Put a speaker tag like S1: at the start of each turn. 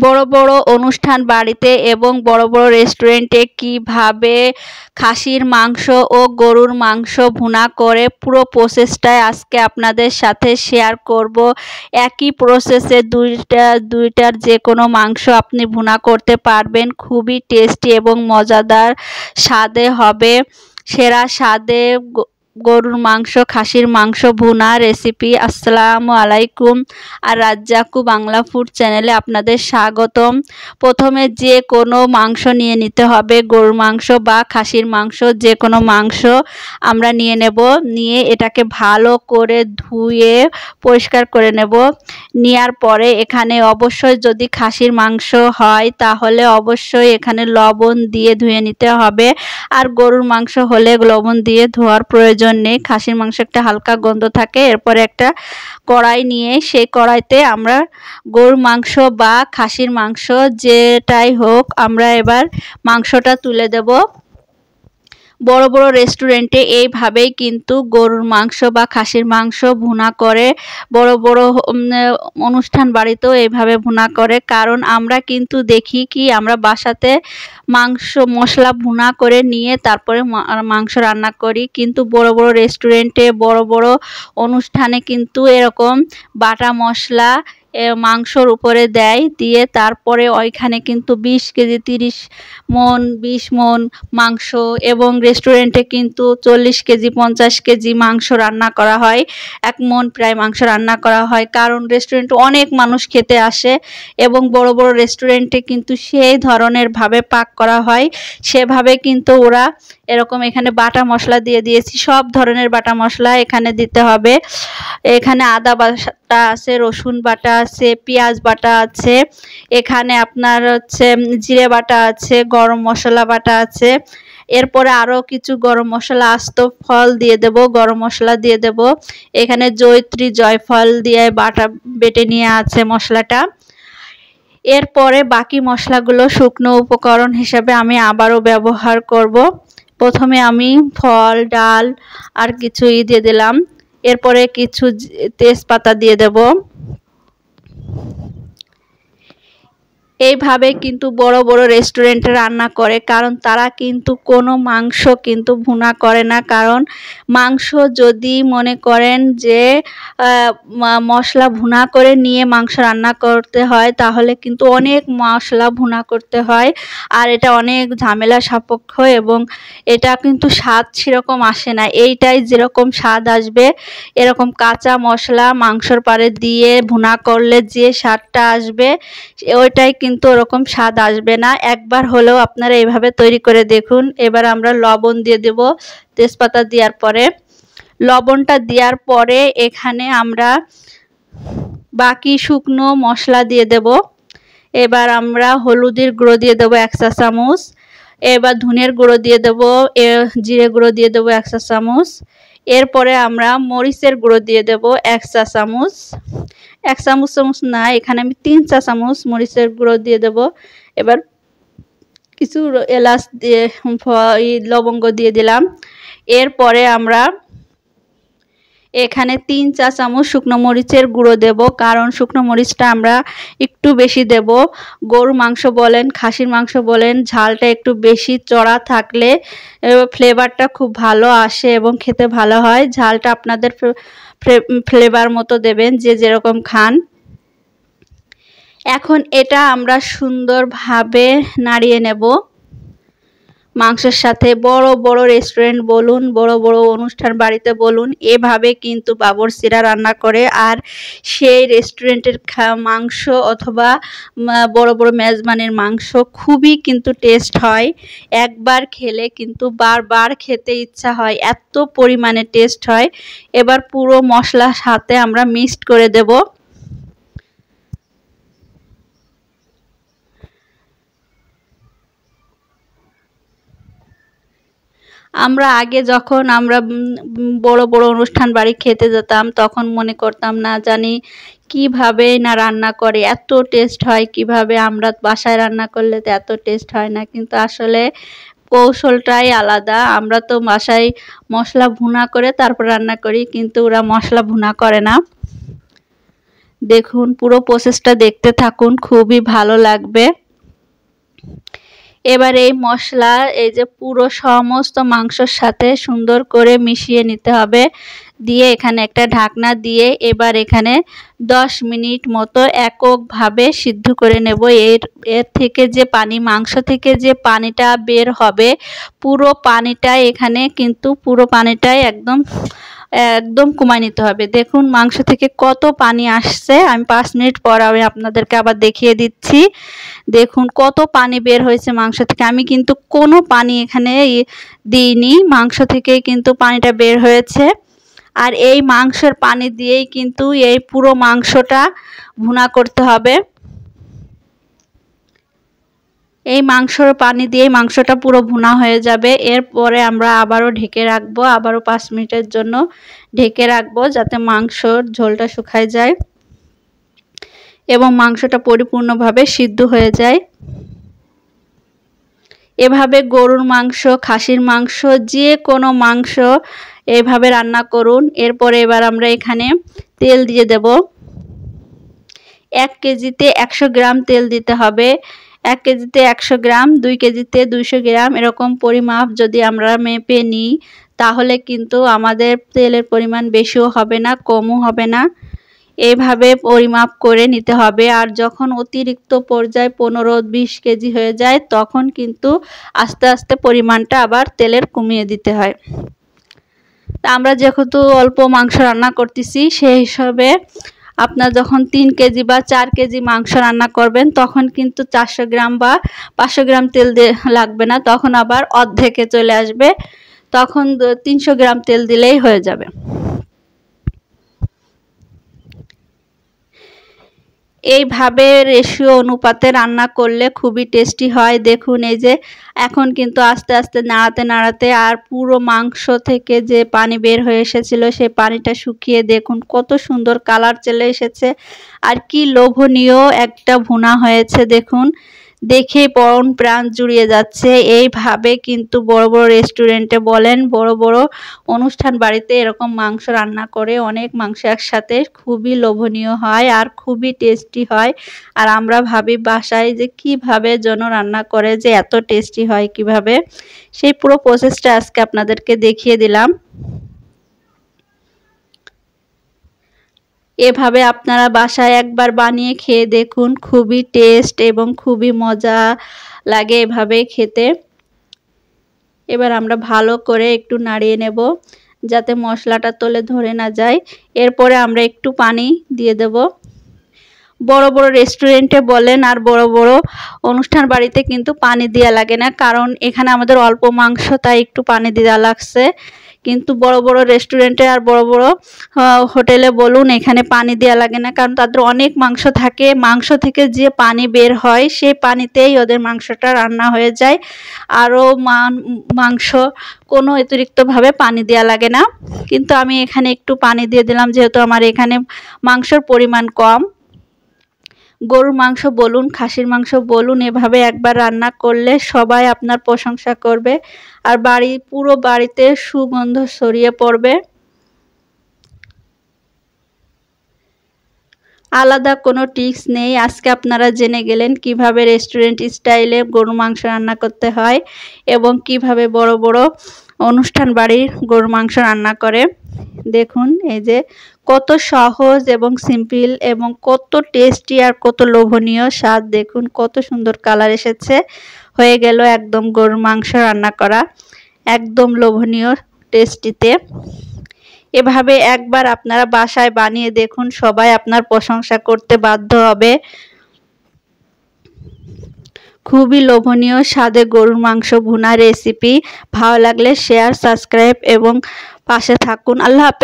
S1: বড় বড় অনুষ্ঠান বাড়িতে এবং বড় বড় রেস্টুরেন্টে কিভাবে খাসির মাংস ও গরুর মাংস ভুনা করে পুরো প্রসেসটাই আজকে আপনাদের সাথে শেয়ার করব। একই প্রসেসে দুইটার যে কোনো মাংস আপনি ভুনা করতে পারবেন, খুবই টেস্টি এবং মজাদার স্বাদে হবে। সেরা স্বাদে গরুর মাংস খাসির মাংস ভুনা রেসিপি। আসসালামু আলাইকুম আর রাজ্জাকু বাংলা ফুড চ্যানেলে আপনাদের স্বাগতম। প্রথমে যে কোনো মাংস নিয়ে নিতে হবে, গরুর মাংস বা খাসির মাংস, যে কোনো মাংস আমরা নিয়ে নেব। নিয়ে এটাকে ভালো করে ধুয়ে পরিষ্কার করে নেব। নেওয়ার পরে এখানে অবশ্যই যদি খাসির মাংস হয় তাহলে অবশ্যই এখানে লবণ দিয়ে ধুয়ে নিতে হবে, আর গরুর মাংস হলে লবণ দিয়ে ধোয়ার প্রয়োজন নেই। খাসির মাংস একটা হালকা গন্ধ থাকে। এরপরে একটা কড়াই নিয়ে সেই কড়াইতে আমরা গরুর মাংস বা খাসির মাংস যেটাই হোক আমরা এবার মাংসটা তুলে দেব। বড় বড় রেস্টুরেন্টে এইভাবেই কিন্তু গরুর মাংস বা খাসির মাংস ভুনা করে, বড় বড় অনুষ্ঠান বাড়িতেও এইভাবে ভুনা করে। কারণ আমরা কিন্তু দেখি কি আমরা বাসাতে মাংস মশলা ভুনা করে নিয়ে তারপরে মাংস রান্না করি, কিন্তু বড় বড় রেস্টুরেন্টে বড় বড় অনুষ্ঠানে কিন্তু এরকম বাটা মশলা মাংসর উপরে দেয়, দিয়ে তারপরে ওইখানে কিন্তু 20 কেজি 30 মন 20 মন মাংস, এবং রেস্টুরেন্টে কিন্তু 40 কেজি 50 কেজি মাংস রান্না করা হয়, 1 মন প্রায় মাংস রান্না করা হয়। কারণ রেস্টুরেন্টে অনেক মানুষ খেতে আসে এবং বড় বড় রেস্টুরেন্টে কিন্তু সেই ধরনের ভাবে পাক করা হয়, সেভাবে কিন্তু ওরা এরকম এখানে বাটা মশলা দিয়ে দিয়েছি। সব ধরনের বাটা মশলা এখানে দিতে হবে। এখানে আদা বাটা আছে, রসুন বাটা আছে, পেঁয়াজ বাটা আছে, এখানে আপনার হচ্ছে জিরে বাটা আছে, গরম মশলা বাটা আছে। এরপরে আরও কিছু গরম মশলা আস্ত ফল দিয়ে দেব, গরম মশলা দিয়ে দেব। এখানে জয়িত্রী জয়ফল দিয়ে বেটে নিয়ে আছে মশলাটা। এরপরে বাকি মশলাগুলো শুকনো উপকরণ হিসাবে আমি আবারও ব্যবহার করব। প্রথমে আমি ফল ডাল আর কিছু দিয়ে দিলাম, এরপরে কিছু তেজপাতা দিয়ে দেব। এইভাবে কিন্তু বড় বড় রেস্টুরেন্টে রান্না করে, কারণ তারা কিন্তু কোনো মাংস কিন্তু ভুনা করে না। কারণ মাংস যদি মনে করেন যে মশলা ভুনা করে নিয়ে মাংস রান্না করতে হয় তাহলে কিন্তু অনেক মশলা ভুনা করতে হয়, আর এটা অনেক ঝামেলা সাপেক্ষ এবং এটা কিন্তু স্বাদ সেরকম আসে না। এইটাই যেরকম স্বাদ আসবে, এরকম কাঁচা মশলা মাংসর পাড়ে দিয়ে ভুনা করলে যে স্বাদটা আসবে ওইটাই কিন্তু ওরকম স্বাদ আসবে না। একবার হলেও আপনারা এইভাবে তৈরি করে দেখুন। এবার আমরা লবণ দিয়ে দেব। তেজপাতা দেওয়ার পরে লবণটা দেওয়ার পরে এখানে আমরা বাকি শুকনো মশলা দিয়ে দেব। এবার আমরা হলুদের গুঁড়ো দিয়ে দেবো 1 চা চামচ। এবার ধনের গুঁড়ো দিয়ে দেবো, জিরে গুঁড়ো দিয়ে দেবো 1 চা চামচ। এরপরে আমরা মরিচের গুঁড়ো দিয়ে দেব 1 চা চামচ। 1 চামচ না, এখানে আমি 3 চা চামচ মরিচের গুঁড়ো দিয়ে দেব। এবার কিছু এলাচ দিয়ে লবঙ্গ দিয়ে দিলাম। এরপরে আমরা এখানে 3 চা চামচ শুকনো মরিচের গুঁড়ো দেব, কারণ শুকনো মরিচটা আমরা একটু বেশি দেব। গরুর মাংস বলেন খাসির মাংস বলেন, ঝালটা একটু বেশি চড়া থাকলে ফ্লেভারটা খুব ভালো আসে এবং খেতে ভালো হয়। ঝালটা আপনাদের ফ্লেভার মতো দেবেন, যে যেরকম খান। এখন এটা আমরা সুন্দরভাবে নাড়িয়ে নেব মাংসের সাথে। বড় বড় রেস্টুরেন্ট বলুন, বড় বড় অনুষ্ঠান বাড়িতে বলুন, এভাবে কিন্তু বাবরচিরা রান্না করে। আর সেই রেস্টুরেন্টের মাংস অথবা বড় বড় মেজবানের মাংস খুবই কিন্তু টেস্ট হয়। একবার খেলে কিন্তু বারবার খেতে ইচ্ছা হয়, এত পরিমাণে টেস্ট হয়। এবার পুরো মশলার সাথে আমরা মিক্সড করে দেব। আমরা আগে যখন আমরা বড় বড় অনুষ্ঠান বাড়ি খেতে যেতাম তখন মনে করতাম না জানি কিভাবে না রান্না করে, এত টেস্ট হয় কিভাবে, আমরা বাসায় রান্না করলে তো এত টেস্ট হয় না। কিন্তু আসলে কৌশলটাই আলাদা। আমরা তো বাসায় মশলা ভুনা করে তারপর রান্না করি, কিন্তু ওরা মশলা ভুনা করে না। দেখুন পুরো প্রসেসটা দেখতে থাকুন, খুবই ভালো লাগবে। এবার এই মশলা এই যে পুরো সমস্ত মাংসর সাথে সুন্দর করে মিশিয়ে নিতে হবে। দিয়ে এখানে একটা ঢাকনা দিয়ে এবার এখানে 10 মিনিট মতো এককভাবে সিদ্ধ করে নেব। এর থেকে যে পানি, মাংস থেকে যে পানিটা বের হবে, পুরো পানিটাই এখানে কিন্তু পুরো পানিটাই একদম কমায় নিতে হবে। দেখুন মাংস থেকে কত পানি আসছে। আমি 5 মিনিট পর আমি আপনাদেরকে আবার দেখিয়ে দিচ্ছি। দেখুন কত পানি বের হয়েছে মাংস থেকে। আমি কিন্তু কোনো পানি এখানে দিইনি, মাংস থেকেই কিন্তু পানিটা বের হয়েছে। আর এই মাংসের পানি দিয়েই কিন্তু এই পুরো মাংসটা ভুনা করতে হবে। এই মাংসর পানি দিয়ে মাংসটা পুরো ভুনা হয়ে যাবে। এরপরে আমরা আবারও ঢেকে রাখবো, আবারও 5 মিনিটের জন্য ঢেকে রাখবো যাতে মাংসর ঝোলটা শুকায় যায় এবং মাংসটা পরিপূর্ণভাবে সিদ্ধ হয়ে যায়। এভাবে গরুর মাংস, খাসির মাংস, যে কোনো মাংস এভাবে রান্না করুন। এরপরে এবার আমরা এখানে তেল দিয়ে দেব। 1 কেজিতে 100 গ্রাম তেল দিতে হবে। 1 কেজিতে 100 গ্রাম, 2 কেজিতে 200 গ্রাম, এরকম পরিমাপ যদি আমরা মেপে নিই তাহলে কিন্তু আমাদের তেলের পরিমাণ বেশিও হবে না, কমও হবে না। এইভাবে পরিমাপ করে নিতে হবে। আর যখন অতিরিক্ত পর্যায়ে 15-20 কেজি হয়ে যায় তখন কিন্তু আস্তে আস্তে পরিমাণটা আবার তেলের কমিয়ে দিতে হয়। তা আমরা যেহেতু অল্প মাংস রান্না করতেছি সেই হিসাবে আপনার যখন 3 কেজি বা 4 কেজি মাংস রান্না করবেন তখন কিন্তু 400 গ্রাম বা 500 গ্রাম তেল লাগবে না, তখন আবার অর্ধেকে চলে আসবে, তখন 300 গ্রাম তেল দিলেই হয়ে যাবে। এইভাবে রেশিও অনুপাতে রান্না করলে খুবই টেস্টি হয়। দেখুন এই যে এখন কিন্তু আস্তে আস্তে নাড়াতে নাড়াতে আর পুরো মাংস থেকে যে পানি বের হয়ে এসেছিল সেই পানিটা শুকিয়ে দেখুন কত সুন্দর কালার চলে এসেছে আর কি লোভনীয় একটা ভুনা হয়েছে। দেখুন দেখেই পরন প্রাণ জুড়িয়ে যাচ্ছে। এইভাবে কিন্তু বড় বড় রেস্টুরেন্টে বলেন, বড় বড় অনুষ্ঠান বাড়িতে এরকম মাংস রান্না করে, অনেক মাংস একসাথে, খুবই লোভনীয় হয় আর খুবই টেস্টি হয়। আর আমরা ভাবি বাসায় যে কিভাবে যেন রান্না করে যে এত টেস্টি হয় কিভাবে, সেই পুরো প্রসেসটা আজকে আপনাদেরকে দেখিয়ে দিলাম। এভাবে আপনারা বাসায় একবার বানিয়ে খেয়ে দেখুন, খুবই টেস্ট এবং খুবই মজা লাগে এভাবে খেতে। এবার আমরা ভালো করে একটু নাড়িয়ে নেব যাতে মশলাটা তলে ধরে না যায়। এরপরে আমরা একটু পানি দিয়ে দেব। বড় বড় রেস্টুরেন্টে বলেন আর বড় বড় অনুষ্ঠান বাড়িতে কিন্তু পানি দেওয়া লাগে না, কারণ এখানে আমাদের অল্প মাংস তাই একটু পানি দেওয়া লাগছে। কিন্তু বড় বড় রেস্টুরেন্টে আর বড় বড় হোটেলে বলুন এখানে পানি দেওয়া লাগে না, কারণ তাদের অনেক মাংস থাকে, মাংস থেকে যে পানি বের হয় সেই পানিতেই ওদের মাংসটা রান্না হয়ে যায়। আরও মাংস কোনো অতিরিক্তভাবে পানি দেওয়া লাগে না, কিন্তু আমি এখানে একটু পানি দিয়ে দিলাম যেহেতু আমার এখানে মাংসর পরিমাণ কম। গরুর মাংস বলুন, খাসির মাংস বলুন, এভাবে একবার রান্না করলে সবাই আপনার প্রশংসা করবে আর পুরো বাড়িতে সুগন্ধ ছড়িয়ে পড়বে। আলাদা কোনো টিপস নেই, আজকে আপনারা জেনে গেলেন কিভাবে রেস্টুরেন্ট স্টাইলে গরুর মাংস রান্না করতে হয় এবং কিভাবে বড় বড় অনুষ্ঠান বাড়ির গরুর মাংস রান্না করে। দেখুন এই যে কত সহজ এবং সিম্পল এবং কত টেস্টি আর কত লোভনীয় স্বাদ। দেখুন কত সুন্দর কালার এসেছে। হয়ে গেল একদম গরুর মাংস রান্না করা, একদম লোভনীয় টেস্টিতে। এভাবে একবার আপনারা বাসায় বানিয়ে দেখুন, সবাই আপনার প্রশংসা করতে বাধ্য হবে। খুবই লোভনীয় স্বাদে গরুর মাংস ভুনা রেসিপি। ভালো লাগলে শেয়ার, সাবস্ক্রাইব এবং পাশে থাকুন। আল্লাহ হাফেজ।